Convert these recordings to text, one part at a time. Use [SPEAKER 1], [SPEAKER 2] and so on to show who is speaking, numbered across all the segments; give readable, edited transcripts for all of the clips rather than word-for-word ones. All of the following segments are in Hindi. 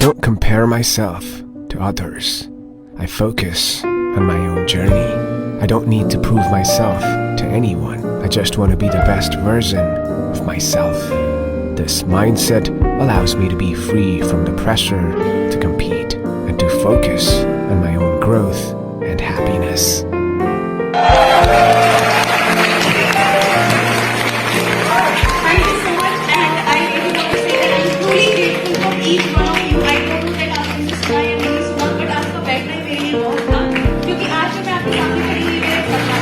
[SPEAKER 1] don't compare myself to others. I focus on my own journey. I don't need to prove myself to anyone. I just want to be the best version of myself. This mindset allows me to be free from the pressure to compete and to focus on my own growth and happiness.
[SPEAKER 2] Thank you so much, and I really want to say that I'm truly grateful for each one of you. I don't know that आपने मुझे सुना या नहीं सुना, but आपका बैठना ही मेरे लिए बहुत था, क्योंकि आज जो मैं आपके सामने खड़ी हुई मेरे पता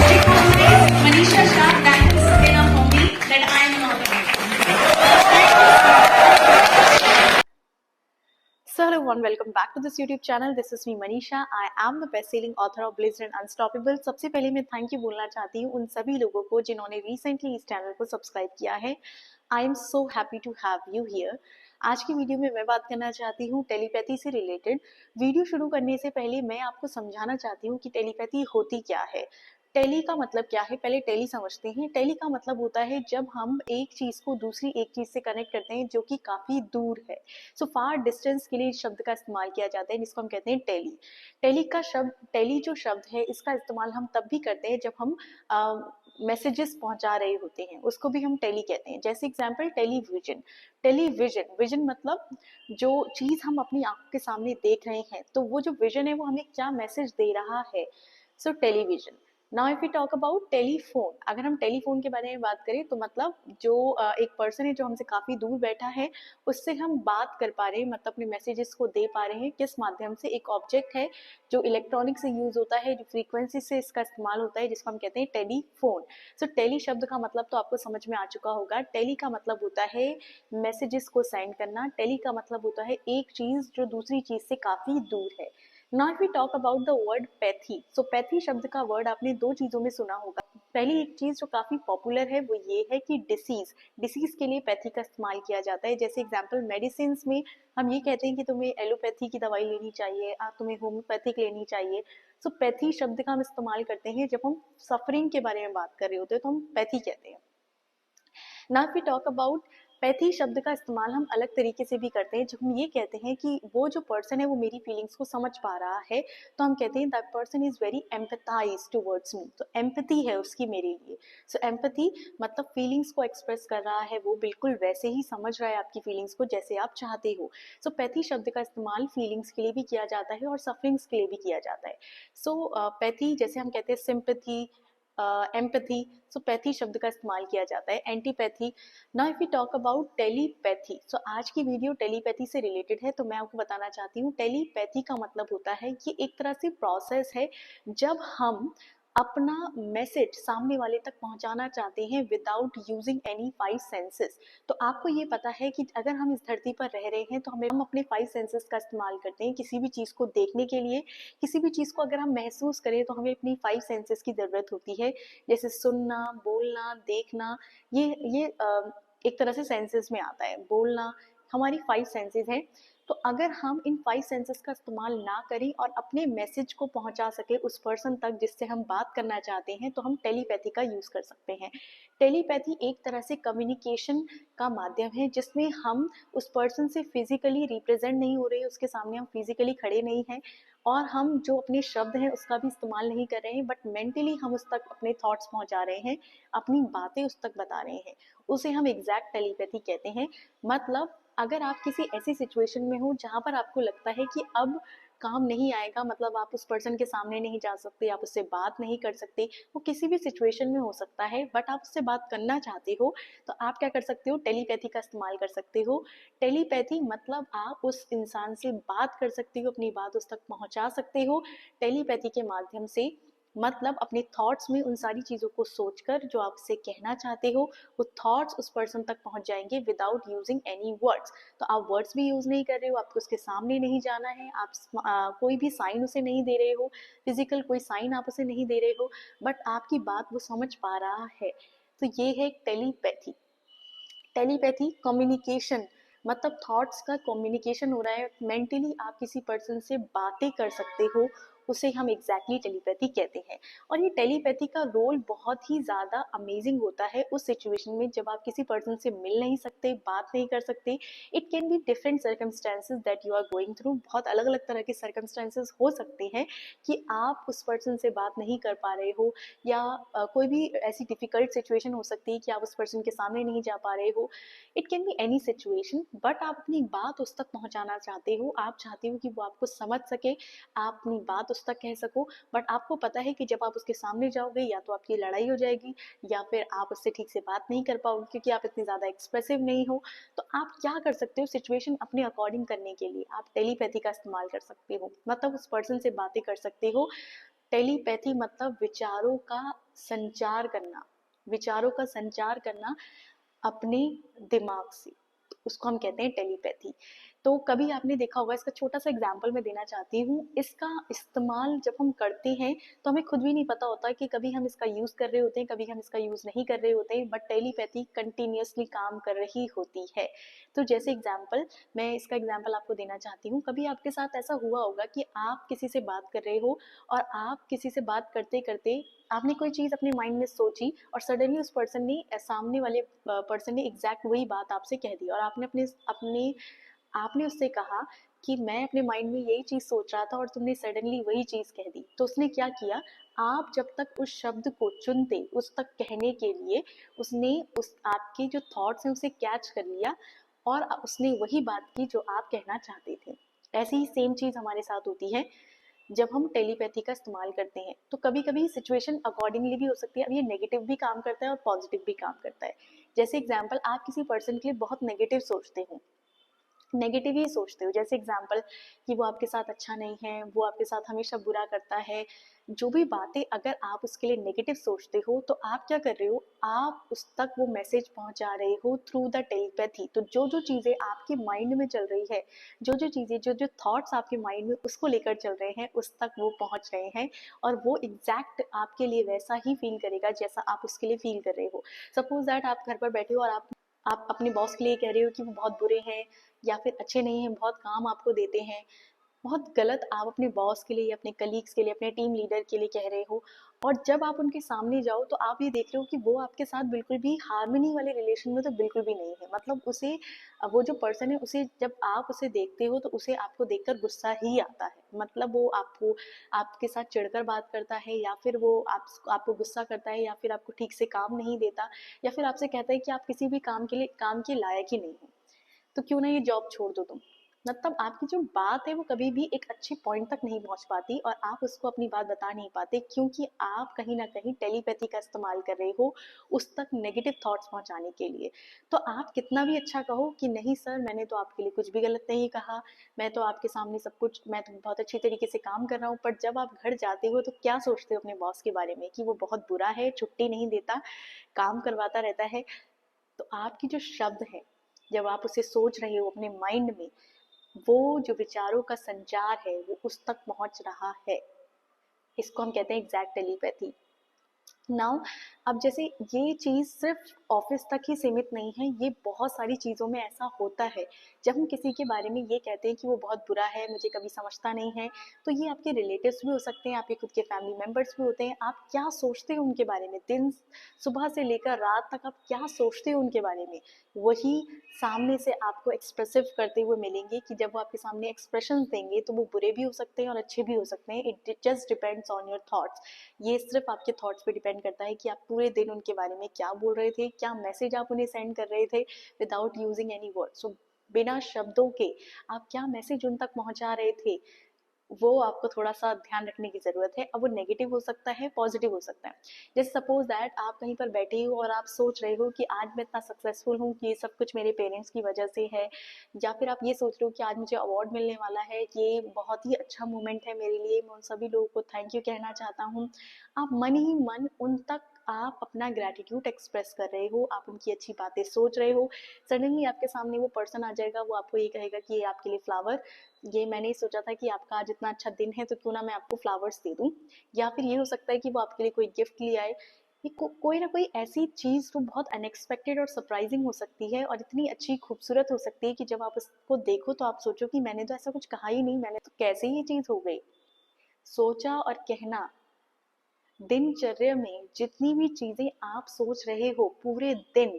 [SPEAKER 2] recognize Manisha Shah, that is enough for me that I am not alone. So hello everyone, welcome back to this YouTube channel. This is me Manisha. I am the best-selling author of Blazed and Unstoppable. सबसे पहले मैं थैंक यू बोलना चाहती हूँ उन सभी लोगों को जिन्होंने रिसेंटली इस चैनल को सब्सक्राइब किया है. I am so happy to have you here. आज की वीडियो में मैं बात करना चाहती हूँ टेलीपैथी से रिलेटेड. वीडियो शुरू करने से पहले मैं आपको समझाना चाहती हूँ कि टेलीपैथी होती क्या है. टेली का मतलब क्या है, पहले टेली समझते हैं. टेली का मतलब होता है जब हम एक चीज को दूसरी एक चीज से कनेक्ट करते हैं जो कि काफी दूर है. सो फार डिस्टेंस के लिए इस शब्द का इस्तेमाल किया जाता है जिसको हम कहते हैं टेली. टेली जो शब्द है इसका इस्तेमाल हम तब भी करते हैं जब हम मैसेजेस पहुंचा रहे होते हैं, उसको भी हम टेली कहते हैं. जैसे एग्जांपल टेलीविजन. विजन मतलब जो चीज हम अपनी आंखों के सामने देख रहे हैं, तो वो जो विजन है वो हमें क्या मैसेज दे रहा है. So television. Now if you talk about telephone, अगर हम टेलीफोन के बारे में बात करें तो मतलब जो एक पर्सन है जो हमसे काफी दूर बैठा है उससे हम बात कर पा रहे हैं, मतलब अपने मैसेजेस को दे पा रहे हैं. किस माध्यम से? एक ऑब्जेक्ट है जो इलेक्ट्रॉनिक से यूज होता है, जो फ्रीक्वेंसी से इसका इस्तेमाल होता है, जिसको हम कहते हैं टेलीफोन. सो टेली शब्द का मतलब तो आपको समझ में आ चुका होगा. टेली का मतलब होता है मैसेजेस को सेंड करना. टेली का मतलब होता है एक चीज जो दूसरी चीज से काफी दूर है. Now if we talk about the word pathy. So pathy शब्द का वर्ड आपने दो चीजों में सुना होगा. पहली एक चीज जो काफी पॉपुलर है वो ये है कि डिसीज के लिए पैथी का इस्तेमाल किया जाता है. जैसे एग्जांपल मेडिसिन में हम ये कहते हैं कि तुम्हें एलोपैथी की दवाई लेनी चाहिए, तुम्हें होम्योपैथिक लेनी चाहिए. सो पैथी शब्द का हम इस्तेमाल करते हैं जब हम सफरिंग के बारे में बात कर रहे होते हैं, तो हम पैथी कहते हैं. Now we talk about pathy शब्द का इस्तेमाल हम अलग तरीके से भी करते हैं. जब हम ये कहते हैं कि वो जो पर्सन है वो मेरी फीलिंग्स को समझ पा रहा है, तो हम कहते हैं that person is very empathise towards me. तो एम्पैथी है उसकी मेरे लिए. सो एम्पैथी मतलब फीलिंग्स को एक्सप्रेस कर रहा है, वो बिल्कुल वैसे ही समझ रहा है आपकी फीलिंग्स को जैसे आप चाहते हो. सो पैथी शब्द का इस्तेमाल फीलिंग्स के लिए भी किया जाता है और सफरिंग्स के लिए भी किया जाता है. सो पैथी जैसे हम कहते हैं सिंपैथी, एम्पैथी. सो पैथी शब्द का इस्तेमाल किया जाता है. Antipathy. Now if we talk about telepathy. So आज की वीडियो टेलीपैथी से रिलेटेड है, तो मैं आपको बताना चाहती हूँ टेलीपैथी का मतलब होता है कि एक तरह से प्रोसेस है जब हम अपना मैसेज सामने वाले तक पहुंचाना चाहते हैं without using any five senses. तो आपको ये पता है कि अगर हम इस धरती पर रह रहे हैं तो हम अपने फाइव सेंसेस का इस्तेमाल करते हैं किसी भी चीज को देखने के लिए. किसी भी चीज को अगर हम महसूस करें तो हमें अपनी फाइव सेंसेस की जरूरत होती है. जैसे सुनना, बोलना, देखना, ये एक तरह से सेंसेस में आता है. बोलना हमारी फाइव सेंसेस हैं. तो अगर हम इन फाइव सेंसेस का इस्तेमाल ना करें और अपने मैसेज को पहुंचा सके उस पर्सन तक जिससे हम बात करना चाहते हैं, तो हम टेलीपैथी का यूज कर सकते हैं. टेलीपैथी एक तरह से कम्युनिकेशन का माध्यम है जिसमें हम उस पर्सन से फिजिकली रिप्रेजेंट नहीं हो रहे हैं, उसके सामने हम फिजिकली खड़े नहीं हैं और हम जो अपने शब्द हैं उसका भी इस्तेमाल नहीं कर रहे हैं, बट मेंटली हम उस तक अपने थॉट्स पहुंचा रहे हैं, अपनी बातें उस तक बता रहे हैं. उसे हम एग्जैक्ट टेलीपैथी कहते हैं. मतलब अगर आप किसी ऐसी सिचुएशन में हो जहाँ पर आपको लगता है कि अब काम नहीं आएगा, मतलब आप उस पर्सन के सामने नहीं जा सकते, आप उससे बात नहीं कर सकते, वो किसी भी सिचुएशन में हो सकता है, बट आप उससे बात करना चाहते हो, तो आप क्या कर सकते हो? टेलीपैथी का इस्तेमाल कर सकते हो. टेलीपैथी मतलब आप उस इंसान से बात कर सकते हो, अपनी बात उस तक पहुंचा सकते हो टेलीपैथी के माध्यम से. मतलब अपने थॉट्स में उन सारी चीज़ों को सोचकर जो आप उससे कहना चाहते हो वो थॉट्स उस पर्सन तक पहुंच जाएंगे विदाउट यूजिंग एनी वर्ड्स. तो आप वर्ड्स भी यूज नहीं कर रहे हो, आपको उसके सामने नहीं जाना है, आप कोई भी साइन उसे नहीं दे रहे हो, फिजिकल कोई साइन आप उसे नहीं दे रहे हो, बट आपकी बात वो समझ पा रहा है. तो ये है टेलीपैथी. टेलीपैथी कम्युनिकेशन मतलब थॉट्स का कम्युनिकेशन हो रहा है. मेंटली आप किसी पर्सन से बातें कर सकते हो, उसे हम एग्जैक्टली टेलीपैथी कहते हैं। और ये टेलीपैथी का रोल बहुत ही ज़्यादा अमेजिंग होता है उस सिचुएशन में जब आप किसी पर्सन से मिल नहीं सकते, बात नहीं कर सकते। It can be different circumstances that you are going through, बहुत अलग अलग तरह के सर्कमस्टेंसेज हो सकते हैं कि आप उस पर्सन से बात नहीं कर पा रहे हो, या कोई भी ऐसी डिफिकल्ट सिचुएशन हो सकती है कि आप उस पर्सन के सामने नहीं जा पा रहे हो। It can be any situation, but आप अपनी बात उस तक पहुंचाना चाहते हो, आप चाहते हो कि वो आपको समझ सके, आप अपनी बात उस तक कह सको। बट आपको पता है कि जब आप उसके सामने जाओगे या तो आपकी लड़ाई हो जाएगी, या फिर आप उससे ठीक से बात नहीं कर पाओगे क्योंकि आप इतने ज़्यादा एक्सप्रेसिव नहीं हो। तो आप क्या कर सकते हो सिचुएशन अपने अकॉर्डिंग करने के लिए? आप टेलीपैथी का इस्तेमाल कर सकते हो, मतलब उस पर्सन से बातें कर सकते हो। टेलीपैथी मतलब विचारों का संचार करना, विचारों का संचार करना अपने दिमाग से, उसको हम कहते हैं टेलीपैथी। तो कभी आपने देखा होगा, इसका छोटा सा एग्जाम्पल मैं देना चाहती हूँ। इसका इस्तेमाल जब हम करते हैं तो हमें खुद भी नहीं पता होता कि कभी हम इसका यूज कर रहे होते हैं, कभी हम इसका यूज नहीं कर रहे होते हैं, बट टेलीपैथी कंटिन्यूअसली काम कर रही होती है। तो जैसे एग्जाम्पल, मैं इसका एग्जाम्पल आपको देना चाहती हूँ। कभी आपके साथ ऐसा हुआ होगा कि आप किसी से बात कर रहे हो, और आप किसी से बात करते करते आपने कोई चीज अपने माइंड में सोची, और सडनली उस पर्सन ने, सामने वाले पर्सन ने एग्जैक्ट वही बात आपसे कह दी, और आपने अपने अपने आपने उससे कहा कि मैं अपने माइंड में यही चीज सोच रहा था और तुमने सडनली वही चीज कह दी। तो उसने क्या किया, आप जब तक उस शब्द को चुनते उस तक कहने के लिए, उसने उस आपके जो थॉट्स हैं उसे कैच कर लिया, और उसने वही बात की जो आप कहना चाहते थे। ऐसी ही सेम चीज हमारे साथ होती है जब हम टेलीपैथी का इस्तेमाल करते हैं। तो कभी कभी सिचुएशन अकॉर्डिंगली भी हो सकती है। अब ये नेगेटिव भी काम करता है और पॉजिटिव भी काम करता है। जैसे एग्जाम्पल, आप किसी पर्सन के लिए बहुत नेगेटिव सोचते हो, नेगेटिव ही सोचते हो, जैसे एग्जाम्पल कि वो आपके साथ अच्छा नहीं है, वो आपके साथ हमेशा बुरा करता है, जो भी बातें अगर आप उसके लिए नेगेटिव सोचते हो, तो आप क्या कर रहे हो, आप उस तक वो मैसेज पहुंचा रहे हो थ्रू द टेलीपैथी। तो जो जो चीज़ें आपके माइंड में चल रही है, जो जो चीज़ें, जो जो थॉट्स आपके माइंड में उसको लेकर चल रहे हैं, उस तक वो पहुंच रहे हैं, और वो एग्जैक्ट आपके लिए वैसा ही फील करेगा जैसा आप उसके लिए फील कर रहे हो। सपोज दैट आप घर पर बैठे हो और आप अपने बॉस के लिए कह रहे हो कि वो बहुत बुरे हैं, या फिर अच्छे नहीं हैं, बहुत काम आपको देते हैं, बहुत गलत आप अपने बॉस के लिए, अपने कलीग्स के लिए, अपने टीम लीडर के लिए कह रहे हो। और जब आप उनके सामने जाओ तो आप ये देख रहे हो कि वो आपके साथ बिल्कुल भी हार्मनी वाले रिलेशन में तो बिल्कुल भी नहीं है। मतलब उसे, वो जो पर्सन है उसे, जब आप उसे देखते हो तो उसे आपको देखकर गुस्सा ही आता है। मतलब वो आपको, आपके साथ चिढ़कर बात करता है, या फिर वो आपको गुस्सा करता है, या फिर आपको ठीक से काम नहीं देता, या फिर आपसे कहता है कि आप किसी भी काम के लिए, काम के लायक ही नहीं हो, तो क्यों ना ये जॉब छोड़ दो तुम। मतलब आपकी जो बात है वो कभी भी एक अच्छे पॉइंट तक नहीं पहुंच पाती, और आप उसको अपनी बात बता नहीं पाते, क्योंकि आप कहीं ना कहीं टेलीपैथी का इस्तेमाल कर रहे हो उस तक नेगेटिव थॉट्स पहुंचाने के लिए। तो आप कितना भी अच्छा कहो कि नहीं सर, मैंने तो आपके लिए कुछ भी गलत नहीं कहा, मैं तो आपके सामने सब कुछ, मैं तो बहुत अच्छी तरीके से काम कर रहा हूँ, पर जब आप घर जाते हो तो क्या सोचते हो अपने बॉस के बारे में, कि वो बहुत बुरा है, छुट्टी नहीं देता, काम करवाता रहता है। तो आपकी जो शब्द है, जब आप उसे सोच रहे हो अपने माइंड में, वो जो विचारों का संचार है वो उस तक पहुंच रहा है। इसको हम कहते हैं एग्जैक्ट टेलीपैथी। नाउ, अब जैसे ये चीज सिर्फ ऑफिस तक ही सीमित नहीं है, ये बहुत सारी चीजों में ऐसा होता है। जब हम किसी के बारे में ये कहते हैं कि वो बहुत बुरा है, मुझे कभी समझता नहीं है, तो ये आपके रिलेटिव्स भी हो सकते हैं, आपके खुद के फैमिली मेंबर्स भी होते हैं। आप क्या सोचते हो उनके बारे में, दिन सुबह से लेकर रात तक आप क्या सोचते हो उनके बारे में, वही सामने से आपको एक्सप्रेसिव करते हुए मिलेंगे। कि जब वो आपके सामने एक्सप्रेशन देंगे तो वो बुरे भी हो सकते हैं और अच्छे भी हो सकते हैं। It just depends on your thoughts. ये सिर्फ आपके थॉट्स पे डिपेंड करता है कि आप पूरे दिन उनके बारे में क्या बोल रहे थे, क्या मैसेज आप उन्हें सेंड कर रहे थे विदाउट यूजिंग एनी वर्ड। सो बिना शब्दों के आप क्या मैसेज उन तक पहुंचा रहे थे, वो आपको थोड़ा सा ध्यान रखने की जरूरत है। अब वो नेगेटिव हो सकता है, पॉजिटिव हो सकता है। जैसे सपोज दैट आप कहीं पर बैठे हो और आप सोच रहे हो कि आज मैं इतना सक्सेसफुल हूँ कि ये सब कुछ मेरे पेरेंट्स की वजह से है, या फिर आप ये सोच रहे हो कि आज मुझे अवार्ड मिलने वाला है, ये बहुत ही अच्छा मोमेंट है मेरे लिए, मैं उन सभी लोगों को थैंक यू कहना चाहता हूँ। आप मन ही मन उन तक आप अपना ग्रेटिट्यूड एक्सप्रेस कर रहे हो, आप उनकी अच्छी बातें सोच रहे हो। सडनली आपके सामने वो पर्सन आ जाएगा, वो आपको ये कहेगा कि ये आपके लिए फ्लावर, ये मैंने सोचा था कि आपका आज इतना अच्छा दिन है तो क्यों ना मैं आपको फ्लावर्स दे दूं। या फिर ये हो सकता है कि वो आपके लिए कोई गिफ्ट ले आए। ये कोई ना कोई ऐसी चीज जो बहुत अनएक्सपेक्टेड और सरप्राइजिंग हो सकती है, और इतनी अच्छी खूबसूरत हो सकती है कि जब आप उसको देखो तो आप सोचो कि मैंने तो ऐसा कुछ कहा ही नहीं, मैंने तो कैसे ये चीज हो गई। सोचा और कहना, दिनचर्या में जितनी भी चीजें आप सोच रहे हो पूरे दिन,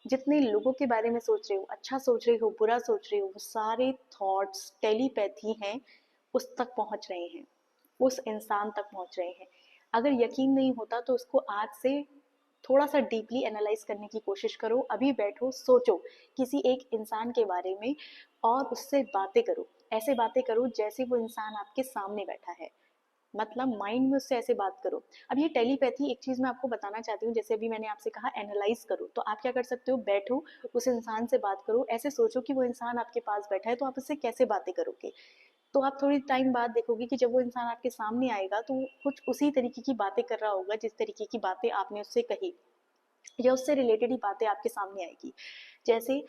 [SPEAKER 2] जितने लोगों के बारे में सोच रहे हो, अच्छा सोच रहे हो, बुरा सोच रहे हो, वो सारे थॉट्स टेलीपैथी हैं, उस तक पहुंच रहे हैं, उस इंसान तक पहुंच रहे हैं। अगर यकीन नहीं होता तो उसको आज से थोड़ा सा डीपली एनालाइज करने की कोशिश करो। अभी बैठो, सोचो किसी एक इंसान के बारे में और उससे बातें करो। ऐसे बातें करो जैसे वो इंसान आपके सामने बैठा है, मतलब माइंड में उससे ऐसे बात करो। अब ये टेलीपैथी, एक चीज मैं आपको बताना चाहती हूँ, जैसे अभी मैंने आपसे कहा एनालाइज करो, तो आप क्या कर सकते हो, बैठो, उस इंसान से बात करो, ऐसे सोचो कि वो इंसान आपके पास बैठा है तो आप उससे कैसे बातें करोगे। तो आप थोड़ी टाइम बाद देखोगे कि जब वो इंसान आपके सामने आएगा तो वो कुछ उसी तरीके की बातें कर रहा होगा जिस तरीके की बातें आपने उससे कही, या उससे रिलेटेड ही बातें आपके सामने आएगी। जैसे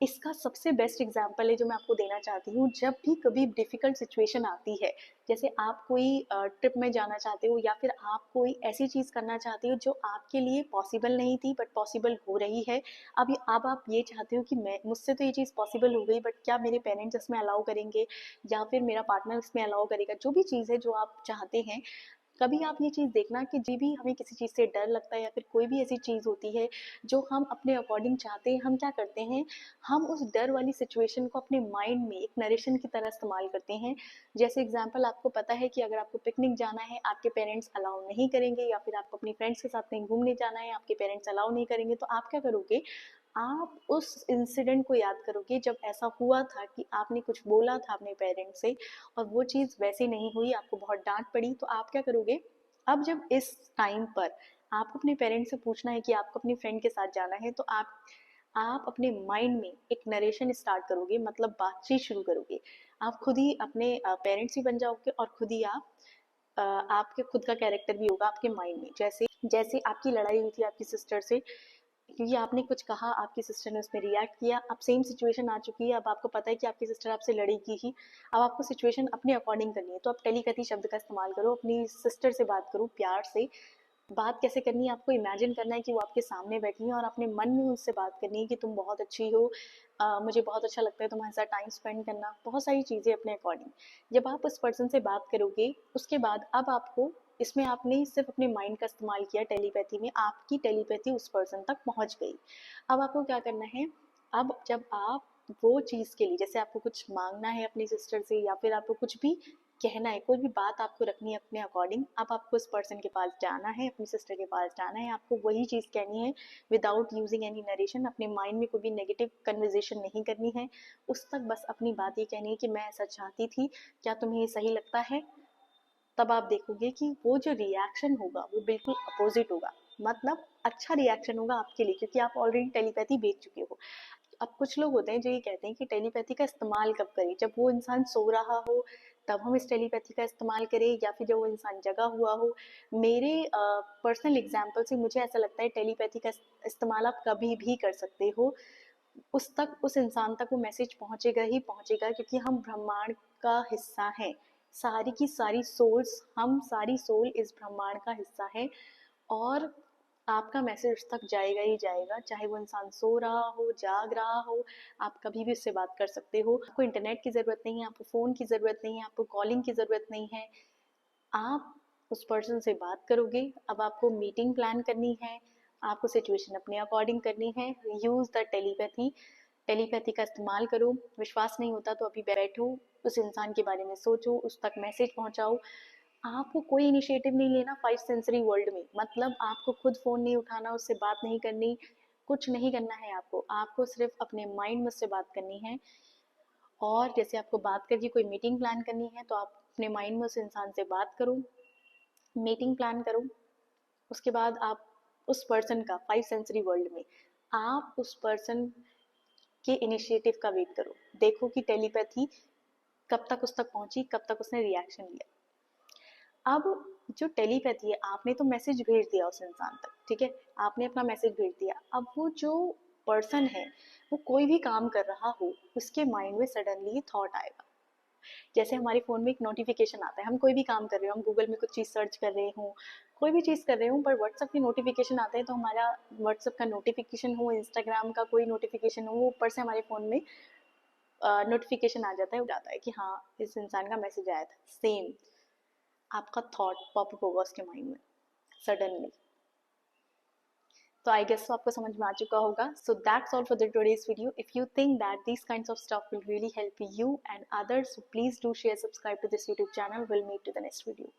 [SPEAKER 2] इसका सबसे बेस्ट एग्जाम्पल है जो मैं आपको देना चाहती हूँ, जब भी कभी डिफिकल्ट सिचुएशन आती है, जैसे आप कोई ट्रिप में जाना चाहते हो, या फिर आप कोई ऐसी चीज़ करना चाहते हो जो आपके लिए पॉसिबल नहीं थी बट पॉसिबल हो रही है। अब आप ये चाहते हो कि मैं, मुझसे तो ये चीज़ पॉसिबल हो गई बट क्या मेरे पेरेंट्स इसमें अलाउ करेंगे, या फिर मेरा पार्टनर इसमें अलाउ करेगा, जो भी चीज़ है जो आप चाहते हैं। कभी आप ये चीज़ देखना कि जी भी हमें किसी चीज़ से डर लगता है या फिर कोई भी ऐसी चीज़ होती है जो हम अपने अकॉर्डिंग चाहते हैं, हम क्या करते हैं, हम उस डर वाली सिचुएशन को अपने माइंड में एक नरेशन की तरह इस्तेमाल करते हैं। जैसे एग्जांपल, आपको पता है कि अगर आपको पिकनिक जाना है, आपके पेरेंट्स अलाउ नहीं करेंगे, या फिर आपको अपनी फ्रेंड्स के साथ कहीं घूमने जाना है, आपके पेरेंट्स अलाउ नहीं करेंगे, तो आप क्या करोगे, आप उस इंसिडेंट को याद करोगे जब ऐसा हुआ था कि आपने कुछ बोला था अपने पेरेंट्स से और वो चीज़ वैसी नहीं हुई, आपको बहुत डांट पड़ी, तो आप क्या करोगे, अब जब इस टाइम पर आपको अपने पेरेंट्स से पूछना है कि आपको अपनी फ्रेंड के साथ जाना है, तो आप अपने माइंड में एक नरेशन स्टार्ट करोगे, मतलब बातचीत शुरू करोगे। आप खुद ही अपने पेरेंट्स भी बन जाओगे और खुद ही आपके खुद का कैरेक्टर भी होगा आपके माइंड में। जैसे जैसे आपकी लड़ाई हुई थी आपकी सिस्टर से, क्योंकि आपने कुछ कहा, आपकी सिस्टर ने उसमें रिएक्ट किया, अब सेम सिचुएशन आ चुकी है, अब आपको पता है कि आपकी सिस्टर आपसे लड़ेगी ही, अब आपको सिचुएशन अपने अकॉर्डिंग करनी है, तो आप टेलीपैथी शब्द का इस्तेमाल करो, अपनी सिस्टर से बात करो प्यार से। बात कैसे करनी है, आपको इमेजिन करना है कि वो आपके सामने बैठी है और अपने मन में उनसे बात करनी है कि तुम बहुत अच्छी हो, मुझे बहुत अच्छा लगता है तुम्हारे साथ टाइम स्पेंड करना, बहुत सारी चीज़ें अपने अकॉर्डिंग। जब आप उस पर्सन से बात करोगे, उसके बाद अब आपको, इसमें आपने सिर्फ अपने माइंड का इस्तेमाल किया, टेलीपैथी में आपकी टेलीपैथी उस पर्सन तक पहुंच गई। अब आपको क्या करना है, अब जब आप वो चीज़ के लिए, जैसे आपको कुछ मांगना है अपनी सिस्टर से, या फिर आपको कुछ भी कहना है, कोई भी बात आपको रखनी है अपने अकॉर्डिंग, अब आपको उस पर्सन के पास जाना है, अपनी सिस्टर के पास जाना है, आपको वही चीज़ कहनी है विदाउट यूजिंग एनी नरेशन, अपने माइंड में कोई भी नेगेटिव कन्वर्जेशन नहीं करनी है, उस तक बस अपनी बात ये कहनी है कि मैं ऐसा चाहती थी, क्या तुम्हें ये सही लगता है। तब आप देखोगे कि वो जो रिएक्शन होगा वो बिल्कुल अपोजिट होगा, मतलब अच्छा रिएक्शन होगा आपके लिए, क्योंकि आप ऑलरेडी टेलीपैथी बेच चुके हो। अब कुछ लोग होते हैं जो ये कहते हैं कि टेलीपैथी का इस्तेमाल कब करें, जब वो इंसान सो रहा हो तब हम इस टेलीपैथी का इस्तेमाल करें, या फिर जब वो इंसान जगा हुआ हो। मेरे पर्सनल एग्जांपल से मुझे ऐसा लगता है टेलीपैथी का इस्तेमाल आप कभी भी कर सकते हो, उस तक, उस इंसान तक वो मैसेज पहुंचेगा ही पहुंचेगा, क्योंकि हम ब्रह्मांड का हिस्सा हैं, सारी की सारी सोल्स, हम सारी सोल इस ब्रह्मांड का हिस्सा है, और आपका मैसेज उस तक जाएगा ही जाएगा, चाहे वो इंसान सो रहा हो, जाग रहा हो, आप कभी भी उससे बात कर सकते हो। आपको इंटरनेट की ज़रूरत नहीं है, आपको फ़ोन की ज़रूरत नहीं है, आपको कॉलिंग की ज़रूरत नहीं है, आप उस पर्सन से बात करोगे। अब आपको मीटिंग प्लान करनी है, आपको सिचुएशन अपने अकॉर्डिंग करनी है, यूज़ द टेलीपैथी, टेलीपैथी का इस्तेमाल करो। विश्वास नहीं होता तो अभी बैठो, उस इंसान के बारे में सोचो, उस तक मैसेज पहुंचाओ। आपको कोई इनिशिएटिव नहीं लेना फाइव सेंसरी वर्ल्ड में, मतलब आपको खुद फ़ोन नहीं उठाना, उससे बात नहीं करनी, कुछ नहीं करना है आपको, आपको सिर्फ अपने माइंड में उससे बात करनी है। और जैसे आपको बात करके कोई मीटिंग प्लान करनी है, तो आप अपने माइंड में उस इंसान से बात करो, मीटिंग प्लान करो। उसके बाद आप उस पर्सन का फाइव सेंसरी वर्ल्ड में, आप उस पर्सन के इनिशिएटिव का वेट करो, देखो कि टेलीपैथी कब तक उस तक पहुंची, कब तक उसने रिएक्शन लिया। अब जो टेलीपैथी है, आपने तो मैसेज भेज दिया उस इंसान तक, ठीक है, आपने अपना मैसेज भेज दिया, अब वो जो पर्सन है वो कोई भी काम कर रहा हो, उसके माइंड में सडनली थॉट आएगा। जैसे हमारे फ़ोन में एक नोटिफिकेशन आता है, हम कोई भी काम कर रहे हो, हम गूगल में कुछ चीज़ सर्च कर रहे हो, कोई भी चीज़ कर रहे हो, पर व्हाट्सअप की नोटिफिकेशन आता है, तो हमारा व्हाट्सअप का नोटिफिकेशन हो, इंस्टाग्राम का कोई नोटिफिकेशन हो, वो ऊपर से हमारे फ़ोन में नोटिफिकेशन आ जाता है, हो जाता है कि हाँ इस इंसान का मैसेज आया था। सेम आपका थॉट पॉपअप होगा उसके माइंड में सडनली। तो आई गेस तो आपको समझ में आ चुका होगा। So that's all for the today's video. If you think that this kinds of stuff will really help you and others, so please do share, subscribe to this YouTube channel. We'll meet to the next video.